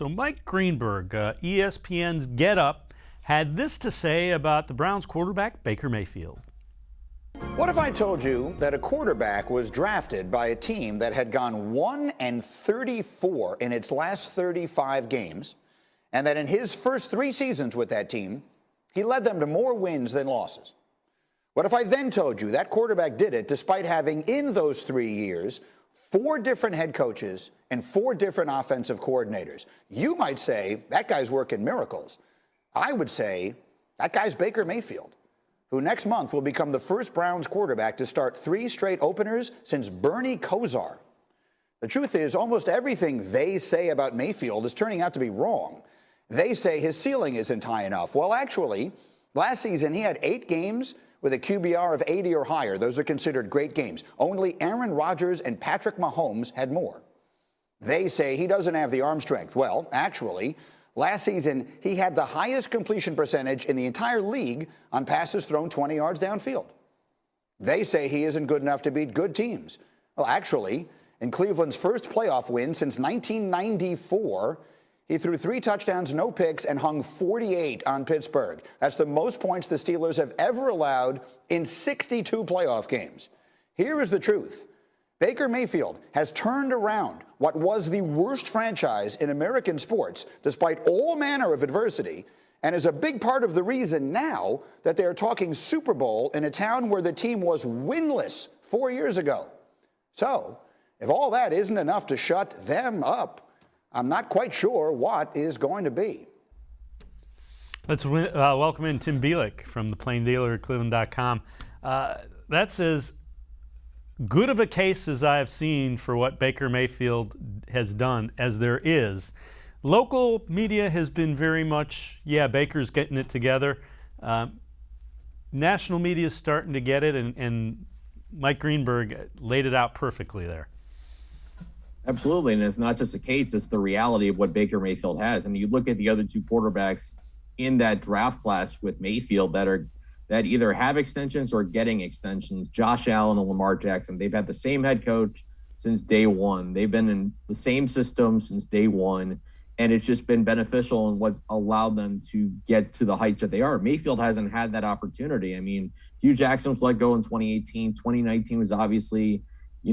So Mike Greenberg, ESPN's Get Up, had this to say about the Browns quarterback Baker Mayfield. What if I told you that a quarterback was drafted by a team that had gone 1-34 in its last 35 games, and that in his first 3 seasons with that team, he led them to more wins than losses? What if I then told you that quarterback did it despite having in those 3 years 4 different head coaches and 4 different offensive coordinators? You might say, that guy's working miracles. I would say, that guy's Baker Mayfield, who next month will become the first Browns quarterback to start 3 straight openers since Bernie Kosar. The truth is, almost everything they say about Mayfield is turning out to be wrong. They say his ceiling isn't high enough. Well, actually, last season he had 8 games with a QBR of 80 or higher. Those are considered great games. Only Aaron Rodgers and Patrick Mahomes had more. They say he doesn't have the arm strength. Well, actually, last season he had the highest completion percentage in the entire league on passes thrown 20 yards downfield. They say he isn't good enough to beat good teams. Well, actually, in Cleveland's first playoff win since 1994, he threw 3 touchdowns, no picks, and hung 48 on Pittsburgh. That's the most points the Steelers have ever allowed in 62 playoff games. Here is the truth. Baker Mayfield has turned around what was the worst franchise in American sports, despite all manner of adversity, and is a big part of the reason now that they are talking Super Bowl in a town where the team was winless 4 years ago. So, if all that isn't enough to shut them up, I'm not quite sure what is going to be. Let's welcome in Tim Bielik from the Plain Dealer at cleveland.com. That's as good of a case as I have seen for what Baker Mayfield has done as there is. Local media has been very much, yeah, Baker's getting it together. National media is starting to get it, and Mike Greenberg laid it out perfectly there. Absolutely, and it's not just a case, it's the reality of what Baker Mayfield has. I mean, you look at the other 2 quarterbacks in that draft class with Mayfield that either have extensions or getting extensions. Josh Allen and Lamar Jackson, they've had the same head coach since day one. They've been in the same system since day one, and it's just been beneficial and what's allowed them to get to the heights that they are. Mayfield hasn't had that opportunity. I mean, Hugh Jackson was let go in 2018. 2019 was obviously,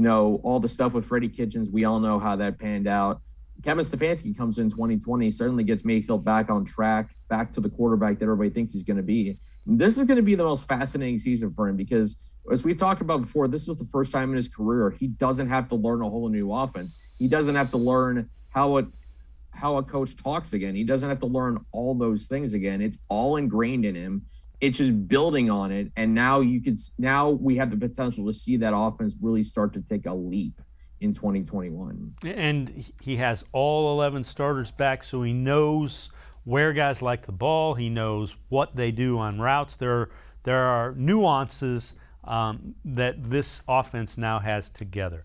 all the stuff with Freddie Kitchens, we all know how that panned out. Kevin Stefanski comes in 2020, certainly gets Mayfield back on track, back to the quarterback that everybody thinks he's going to be. And this is going to be the most fascinating season for him because, as we've talked about before, this is the first time in his career he doesn't have to learn a whole new offense. He doesn't have to learn how a coach talks again. He doesn't have to learn all those things again. It's all ingrained in him. It's just building on it, and now we have the potential to see that offense really start to take a leap in 2021. And he has all 11 starters back, so he knows where guys like the ball. He knows what they do on routes. There are nuances that this offense now has together.